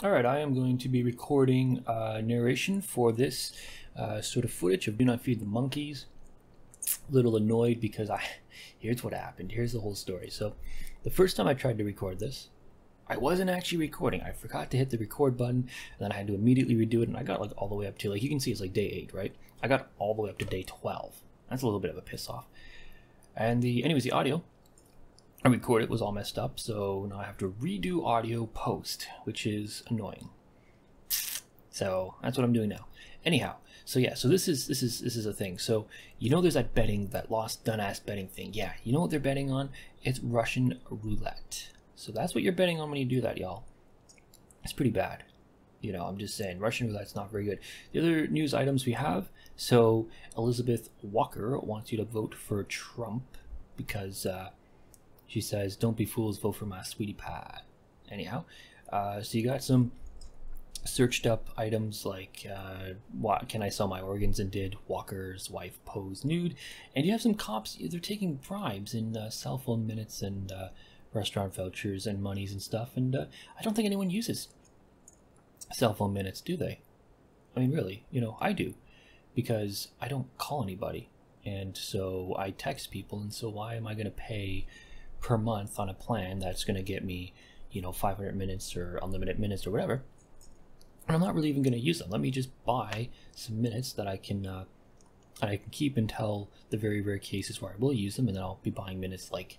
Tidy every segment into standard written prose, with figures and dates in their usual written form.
Alright, I am going to be recording narration for this sort of footage of Do Not Feed the Monkeys. A little annoyed because here's what happened. Here's the whole story. So, the first time I tried to record this, I wasn't actually recording. I forgot to hit the record button, and then I had to immediately redo it, and I got like all the way up to, like you can see it's like day 8, right? I got all the way up to day 12. That's a little bit of a piss off. And anyways, the audio I recorded was all messed up, so now I have to redo audio post, which is annoying. So that's what I'm doing now. Anyhow, so yeah, so this is a thing. So you know there's that betting, that lost done-ass betting thing. Yeah, you know what they're betting on? It's Russian roulette. So that's what you're betting on when you do that, y'all. It's pretty bad. You know, I'm just saying, Russian roulette's not very good. The other news items we have, so Elizabeth Walker wants you to vote for Trump because she says, don't be fools, vote for my sweetie pie. Anyhow, so you got some searched up items like, what can I sell my organs, and did Walker's wife pose nude? And you have some cops, they're taking bribes in cell phone minutes and restaurant vouchers and monies and stuff. And I don't think anyone uses cell phone minutes, do they? I mean, really, you know, I do, because I don't call anybody. And so I text people, and so why am I going to pay per month on a plan that's going to get me, you know, 500 minutes or unlimited minutes or whatever, and I'm not really even going to use them? Let me just buy some minutes that I can keep until the very rare cases where I will use them, and then I'll be buying minutes like,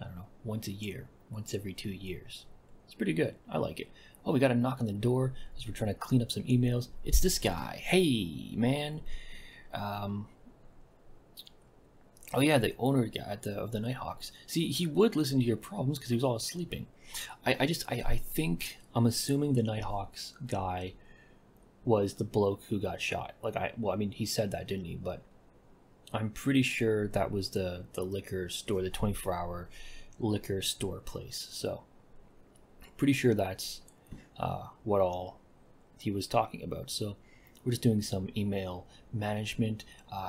I don't know, once a year, once every 2 years. It's pretty good. I like it. Oh, we got a knock on the door as we're trying to clean up some emails. It's this guy. Hey, man. Oh yeah, the owner guy of the Nighthawks. See, he would listen to your problems because he was all sleeping. I think, I'm assuming the Nighthawks guy was the bloke who got shot. Like, well, I mean, he said that, didn't he? But I'm pretty sure that was the liquor store, the 24-hour liquor store place. So, pretty sure that's what all he was talking about. So, we're just doing some email management.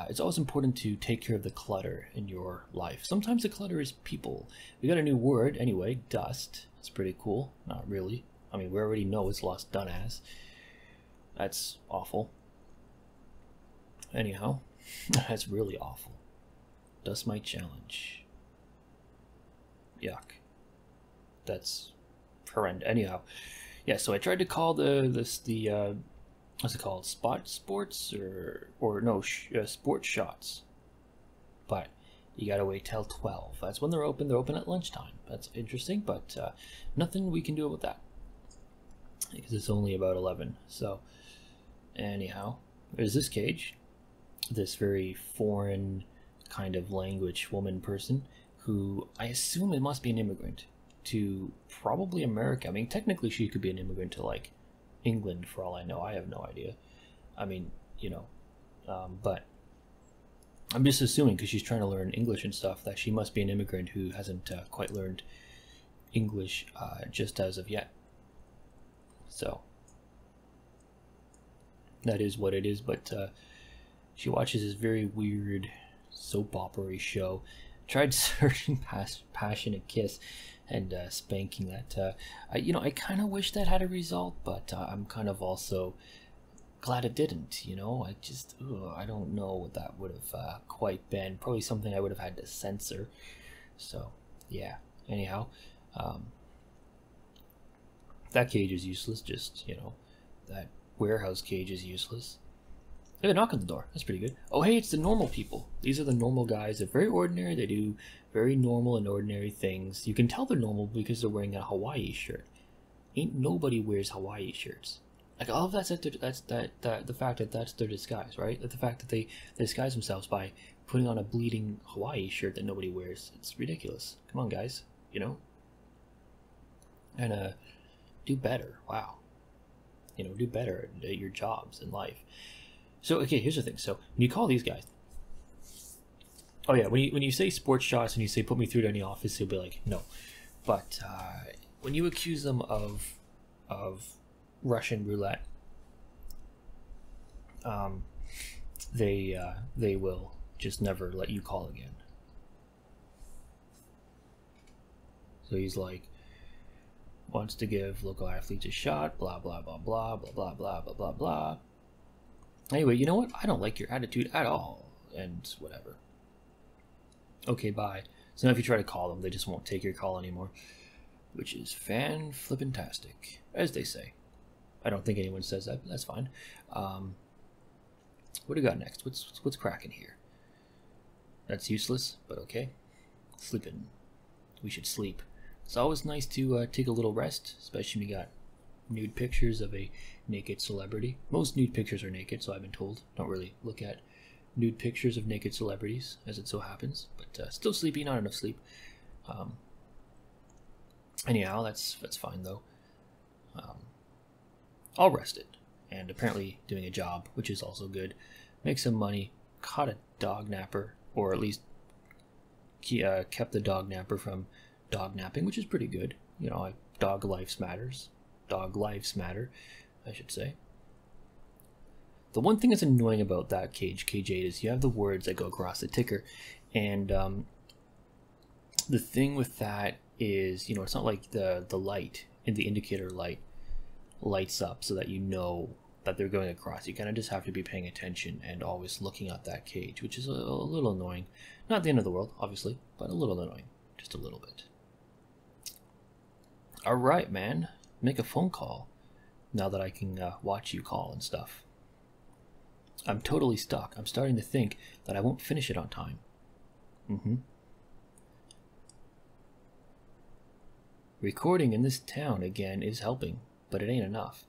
It's always important to take care of the clutter in your life. Sometimes the clutter is people. We got a new word anyway, dust. It's pretty cool. Not really. I mean, we already know it's lost done as. That's awful. Anyhow, that's really awful. Dust my challenge. Yuck. That's horrendous. Anyhow, yeah. So I tried to call the what's it called? Sports or no, sports shots. But you gotta wait till 12. That's when they're open. They're open at lunchtime. That's interesting, but nothing we can do about that because it's only about 11. So anyhow, there's this cage, this very foreign kind of language woman person who I assume it must be an immigrant to probably America. I mean, technically she could be an immigrant to like England for all I know. I have no idea. I mean, you know, but I'm just assuming because she's trying to learn English and stuff that she must be an immigrant who hasn't quite learned English just as of yet. So that is what it is. But she watches this very weird soap opera show. Tried searching past Passionate Kiss and spanking that. You know, I kind of wish that had a result, but I'm kind of also glad it didn't. You know, I don't know what that would have quite been. Probably something I would have had to censor. So yeah. Anyhow, that cage is useless. Just, you know, that warehouse cage is useless. They have a knock on the door. That's pretty good. Oh, hey, it's the normal people. These are the normal guys. They're very ordinary. They do very normal and ordinary things. You can tell they're normal because they're wearing a Hawaii shirt. Ain't nobody wears Hawaii shirts. Like, all of that's the fact that that's their disguise, right? The fact that they disguise themselves by putting on a bleeding Hawaii shirt that nobody wears. It's ridiculous. Come on, guys. You know? And do better. Wow. You know, do better at your jobs in life. So, okay, here's the thing. So, when you call these guys, oh yeah, when you say sports shots and you say put me through to any office, he'll be like, no. But when you accuse them of Russian roulette, they will just never let you call again. So he's like, wants to give local athletes a shot, blah, blah, blah, blah, blah, blah, blah, blah, blah, blah. Anyway, you know what? I don't like your attitude at all, and whatever. Okay, bye. So now if you try to call them, they just won't take your call anymore, which is fan-flippin-tastic, as they say. I don't think anyone says that, but that's fine. What do we got next? What's cracking here? That's useless, but okay. Sleeping. We should sleep. It's always nice to take a little rest, especially when you got nude pictures of a naked celebrity. Most nude pictures are naked, so I've been told. Don't really look at nude pictures of naked celebrities, as it so happens. But still sleepy, not enough sleep. Anyhow, that's fine though. All rested, and apparently doing a job, which is also good. Make some money. Caught a dog napper, or at least kept the dog napper from dog napping, which is pretty good. You know, dog lives matters. Dog lives matter, I should say. The one thing that's annoying about that cage 8, is you have the words that go across the ticker, and the thing with that is, you know, it's not like the light in the indicator light lights up so that you know that they're going across. You kind of just have to be paying attention and always looking at that cage, which is a little annoying. Not the end of the world, obviously, but a little annoying. Just a little bit. Alright, man. Make a phone call now that I can watch you call and stuff. I'm totally stuck. I'm starting to think that I won't finish it on time. Recording in this town again is helping, but it ain't enough.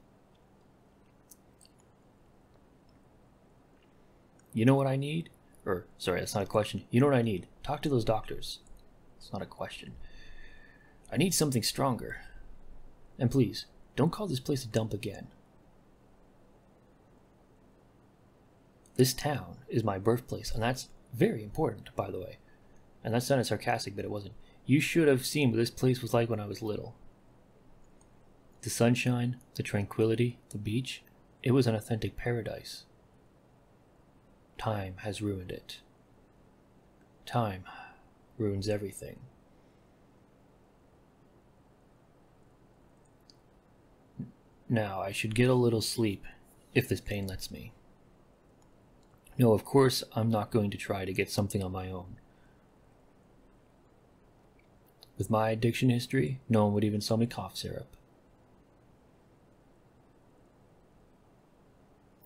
You know what I need? Or, sorry, that's not a question. You know what I need? Talk to those doctors. It's not a question. I need something stronger. And please, don't call this place a dump again. This town is my birthplace, and that's very important, by the way. And that sounded sarcastic, but it wasn't. You should have seen what this place was like when I was little. The sunshine, the tranquility, the beach, it was an authentic paradise. Time has ruined it. Time ruins everything. Now, I should get a little sleep, if this pain lets me. No, of course, I'm not going to try to get something on my own. With my addiction history, no one would even sell me cough syrup.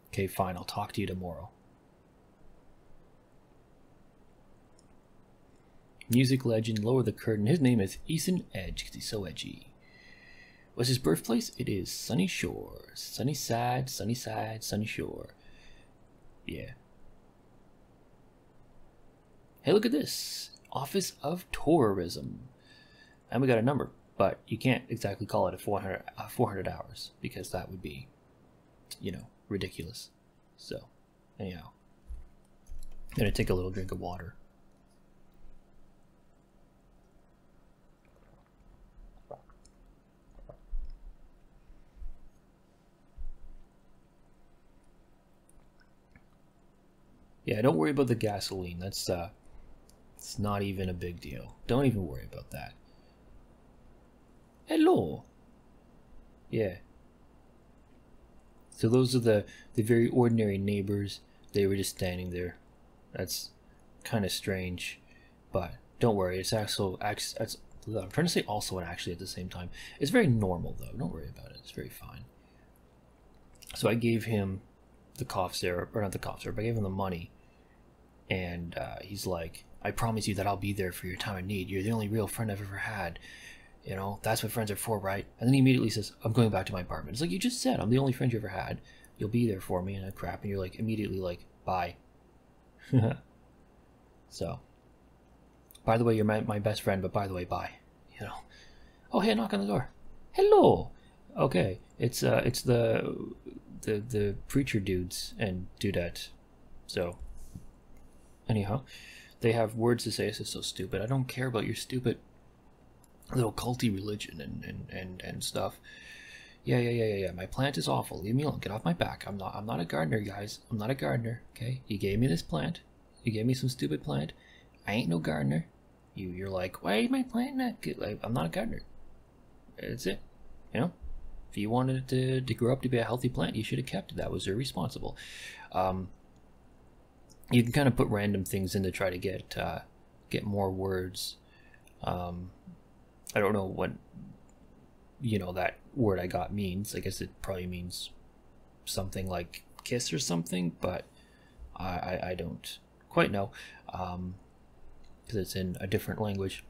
Okay, fine, I'll talk to you tomorrow. Music legend, lower the curtain. His name is Ethan Edge, because he's so edgy. What's his birthplace? It is Sunny Shore. Sunny side, sunny shore. Yeah. Hey, look at this. Office of Tourism. And we got a number, but you can't exactly call it a 400 hours, because that would be, you know, ridiculous. So, anyhow. I'm going to take a little drink of water. Yeah, don't worry about the gasoline. That's it's not even a big deal. Don't even worry about that. Hello. Yeah. So those are the very ordinary neighbors. They were just standing there. That's kind of strange, but don't worry. It's also I'm trying to say also and actually at the same time. It's very normal though. Don't worry about it. It's very fine. So I gave him the cough syrup, or not the cough syrup. I gave him the money. And he's like, I promise you that I'll be there for your time of need. You're the only real friend I've ever had. You know, that's what friends are for, right? And then he immediately says, I'm going back to my apartment. It's like, you just said, I'm the only friend you ever had. You'll be there for me and that crap. And you're like, immediately like, bye. So, by the way, you're my best friend, but by the way, bye. You know. Oh, hey, knock on the door. Hello. Okay, it's the preacher dudes and dudette. So, anyhow, they have words to say. This is so stupid. I don't care about your stupid little culty religion and stuff. Yeah. My plant is awful. Leave me alone. Get off my back. I'm not a gardener, guys. I'm not a gardener. Okay. You gave me this plant. You gave me some stupid plant. I ain't no gardener. You're like, why is my plant not good? Like, I'm not a gardener. That's it. You know, if you wanted it to grow up to be a healthy plant, you should have kept it. That was irresponsible. You can kind of put random things in to try to get more words. I don't know what that word I got means. I guess it probably means something like kiss or something, but I don't quite know, because it's in a different language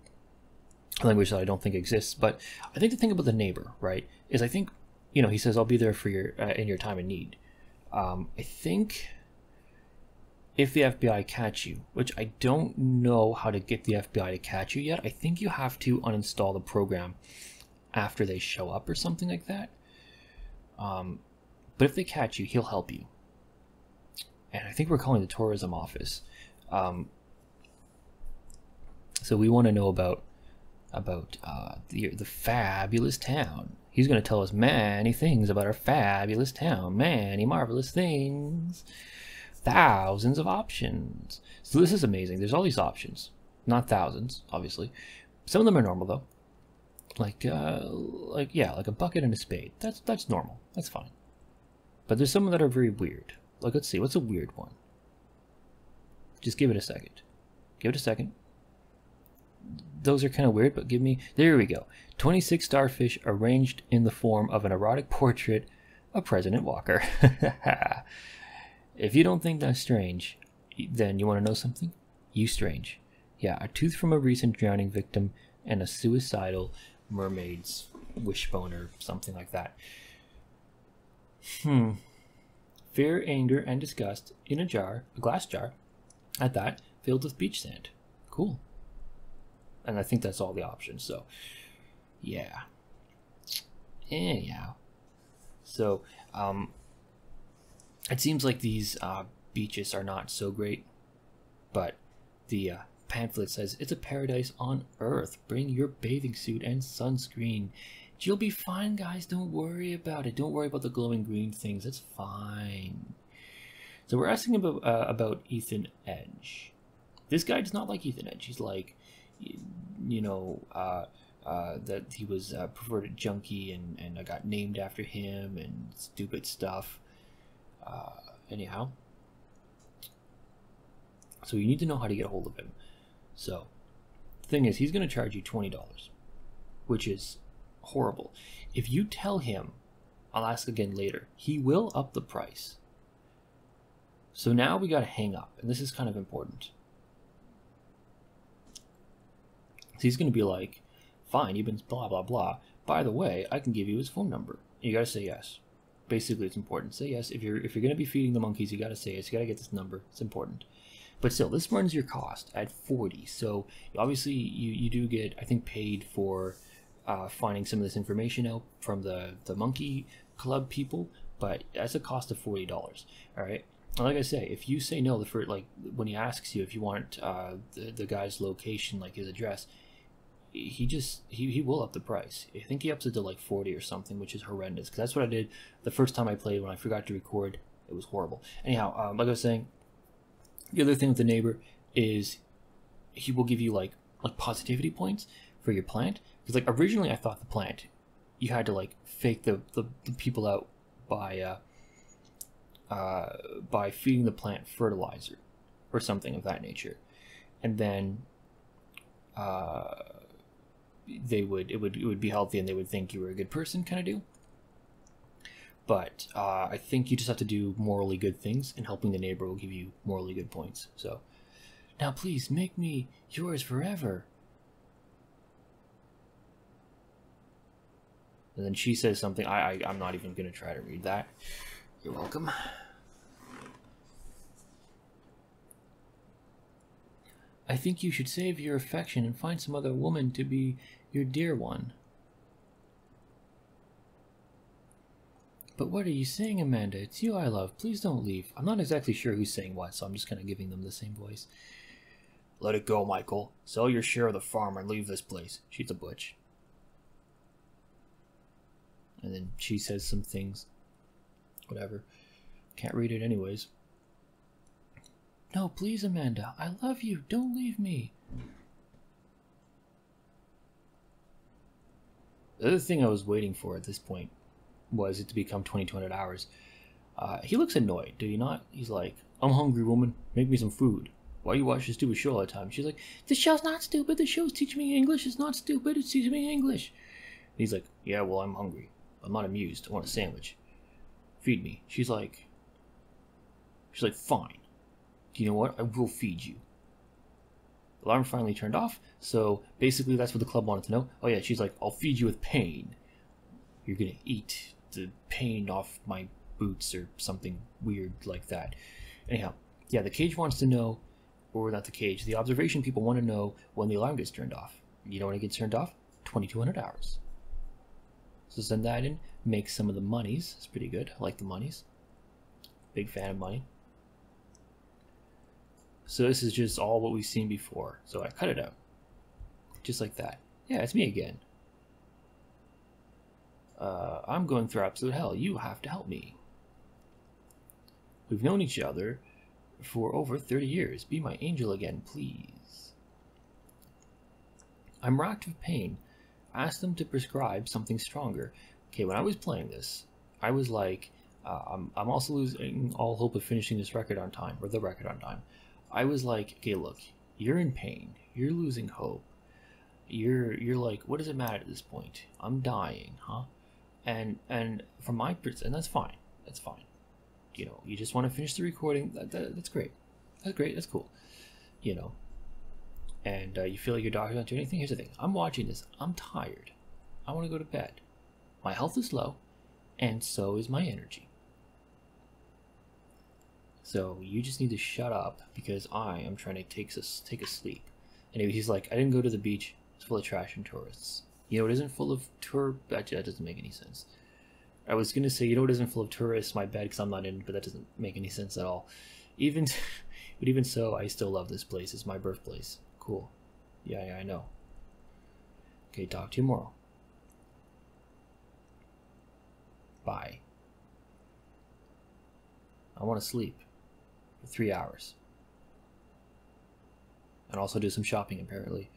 that I don't think exists. But I think the thing about the neighbor, right, is I think, he says, I'll be there for your in your time of need. I think if the FBI catch you, which I don't know how to get the FBI to catch you yet, I think you have to uninstall the program after they show up or something like that. But if they catch you, he'll help you. And I think we're calling the tourism office. So we want to know about the fabulous town. He's going to tell us many things about our fabulous town. Many marvelous things. Thousands of options. So this is amazing. There's all these options. Not thousands, obviously. Some of them are normal, though. Like a bucket and a spade. That's normal. That's fine. But there's some that are very weird. Like, let's see. What's a weird one? Just give it a second. Give it a second. Those are kind of weird, but give me... There we go. 26 starfish arranged in the form of an erotic portrait of President Walker. If you don't think that's strange, then you want to know something? You strange. Yeah, a tooth from a recent drowning victim and a suicidal mermaid's wishbone or something like that. Fear, anger, and disgust in a glass jar, at that, filled with beach sand. Cool. And I think that's all the options, so, yeah. Anyhow. So, it seems like these beaches are not so great, but the pamphlet says, it's a paradise on earth. Bring your bathing suit and sunscreen. You'll be fine, guys. Don't worry about it. Don't worry about the glowing green things. It's fine. So we're asking about Ethan Edge. This guy does not like Ethan Edge. He's like, that he was a perverted junkie and I got named after him and stupid stuff. Anyhow. So you need to know how to get a hold of him. So the thing is, he's going to charge you $20, which is horrible. If you tell him, I'll ask again later, he will up the price. So now we got to hang up, and this is kind of important. So he's going to be like, fine, you've been blah, blah, blah. By the way, I can give you his phone number. You got to say yes. Basically, it's important. Say yes. If you're going to be feeding the monkeys, you got to say yes. You got to get this number. It's important. But still, this runs your cost at $40. So obviously, you do get, I think, paid for finding some of this information out from the monkey club people. But that's a cost of $40. All right. And like I say, if you say no, when he asks you if you want the guy's location, like his address, he will up the price. I think he ups it to like 40 or something, which is horrendous. Because that's what I did the first time I played when I forgot to record. It was horrible. Anyhow, like I was saying, the other thing with the neighbor is he will give you like positivity points for your plant. Because like originally I thought the plant, you had to like fake the people out by feeding the plant fertilizer or something of that nature, and then it would be healthy and they would think you were a good person, kind of deal. But I think you just have to do morally good things, and helping the neighbor will give you morally good points. So now please make me yours forever. And then she says something. I'm not even going to try to read that. You're welcome. I think you should save your affection and find some other woman to be your dear one. But what are you saying, Amanda? It's you I love. Please don't leave. I'm not exactly sure who's saying what, so I'm just kind of giving them the same voice. Let it go, Michael. Sell your share of the farm and leave this place. She's a butch. And then she says some things. Whatever. Can't read it anyways. No, please, Amanda. I love you. Don't leave me. The other thing I was waiting for at this point was it to become 2200 hours. He looks annoyed, do you not? He's like, I'm hungry, woman. Make me some food. Why you watch this stupid show all the time? She's like, the show's not stupid. The show's teaching me English. It's not stupid. It's teaching me English. And he's like, yeah, well, I'm hungry. I'm not amused. I want a sandwich. Feed me. She's like, fine. Do you know what? I will feed you. Alarm finally turned off. So basically that's what the club wanted to know. Oh yeah, she's like, I'll feed you with pain. You're gonna eat the pain off my boots or something weird like that. Anyhow, yeah, the cage wants to know, or not the cage, the observation people want to know when the alarm gets turned off. You know when it gets turned off? 2200 hours. So send that in, make some of the monies. It's pretty good. I like the monies. Big fan of money. So this is just all what we've seen before. So I cut it out. Just like that. Yeah, it's me again. I'm going through absolute hell. You have to help me. We've known each other for over 30 years. Be my angel again, please. I'm racked with pain. Ask them to prescribe something stronger. Okay, when I was playing this, I was like, I'm also losing all hope of finishing this record on time, or the record on time. I was like, okay, look, you're in pain. You're losing hope. You're like, what does it matter at this point? I'm dying, huh? And from my perspective, and that's fine. That's fine. You know, you just want to finish the recording. That's great. That's great. That's cool. You know, and you feel like your doctor's not doing anything. Here's the thing. I'm watching this. I'm tired. I want to go to bed. My health is low, and so is my energy. So you just need to shut up because I am trying to take a sleep. Anyway, he's like, I didn't go to the beach. It's full of trash and tourists. You know, it isn't full of that doesn't make any sense. I was gonna say, you know, it isn't full of tourists. My bad, because I'm not in, but that doesn't make any sense at all. But even so, I still love this place. It's my birthplace. Cool. Yeah, I know. Okay, talk to you tomorrow. Bye. I want to sleep for 3 hours. And also do some shopping, apparently.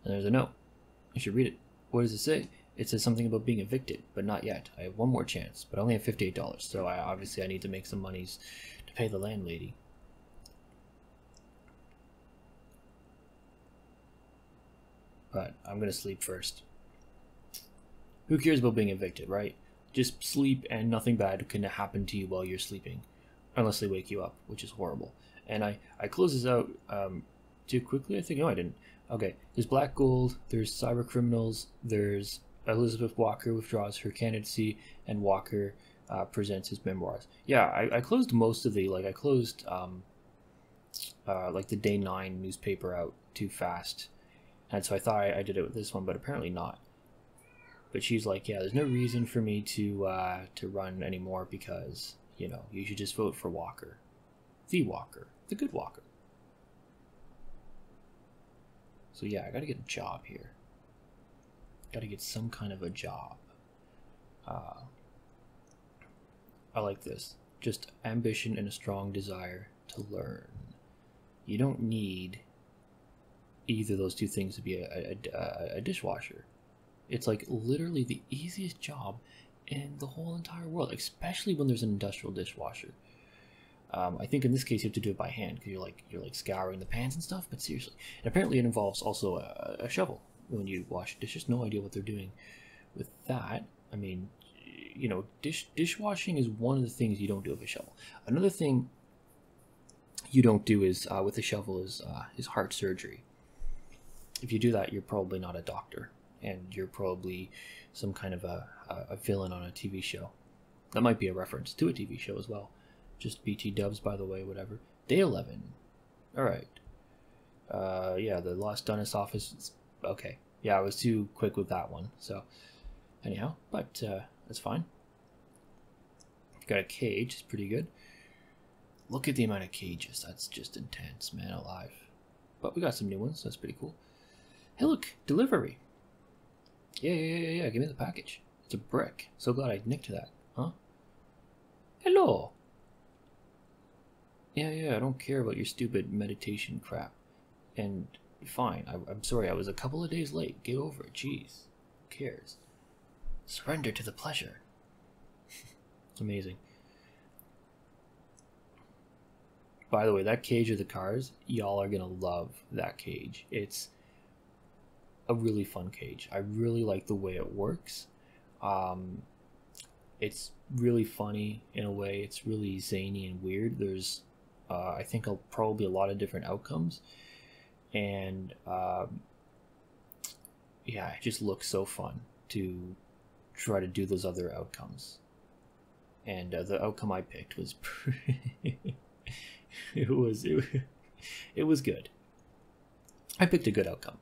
And there's a note. I should read it. What does it say? It says something about being evicted, but not yet. I have one more chance, but I only have $58, so obviously I need to make some monies to pay the landlady. But I'm gonna sleep first. Who cares about being evicted, right? Just sleep and nothing bad can happen to you while you're sleeping. Unless they wake you up, which is horrible. And I close this out too quickly, I think. No, I didn't. Okay, there's Black Gold, there's cyber criminals, there's Elizabeth Walker withdraws her candidacy, and Walker presents his memoirs. Yeah, I closed most of the, I closed like the Day 9 newspaper out too fast. And so I thought I did it with this one, but apparently not. But she's like, yeah, there's no reason for me to run anymore because, you know, you should just vote for Walker. The Walker. The good Walker. So yeah, I gotta get a job here. Gotta get some kind of a job. I like this. Just ambition and a strong desire to learn. You don't need either of those two things to be a dishwasher. It's like literally the easiest job in the whole entire world, especially when there's an industrial dishwasher. I think in this case you have to do it by hand because you're like scouring the pans and stuff. But seriously, and apparently it involves also a shovel when you wash dishes. No idea what they're doing with that. I mean, you know, dishwashing is one of the things you don't do with a shovel. Another thing you don't do is with a shovel is heart surgery. If you do that, you're probably not a doctor, and you're probably some kind of a villain on a TV show. That might be a reference to a TV show as well. Just BT dubs, by the way, whatever. Day 11. Alright. Yeah, the Lost Dentist office. Okay. Yeah, I was too quick with that one. So, anyhow, but that's fine. Got a cage. It's pretty good. Look at the amount of cages. That's just intense, man alive. But we got some new ones. So that's pretty cool. Hey, look. Delivery. Yeah. Give me the package. It's a brick. So glad I nicked that. Huh? Hello. Yeah, I don't care about your stupid meditation crap. And fine, I'm sorry, I was a couple of days late. Get over it, jeez. Who cares? Surrender to the pleasure. It's amazing. By the way, that cage of the cars, y'all are gonna love that cage. It's a really fun cage. I really like the way it works. It's really funny in a way. It's really zany and weird. There's, I think, probably a lot of different outcomes, and yeah, it just looks so fun to try to do those other outcomes. And the outcome I picked was it was good. I picked a good outcome.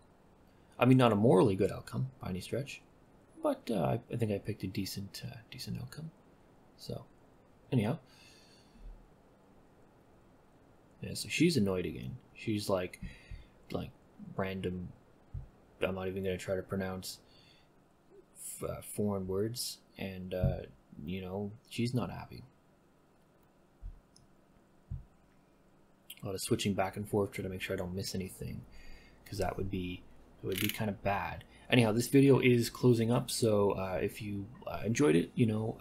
I mean, not a morally good outcome by any stretch, but I think I picked a decent outcome. So, anyhow, yeah. So she's annoyed again. She's like random. I'm not even gonna try to pronounce foreign words, and you know, she's not happy. A lot of switching back and forth, trying to make sure I don't miss anything, because it would be kind of bad. Anyhow, this video is closing up, so if you enjoyed it, you know,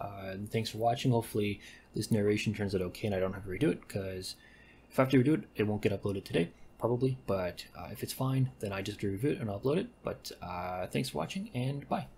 thanks for watching. Hopefully this narration turns out okay and I don't have to redo it, because if I have to redo it, it won't get uploaded today, probably. But if it's fine, then I just review it and I'll upload it. But thanks for watching, and bye.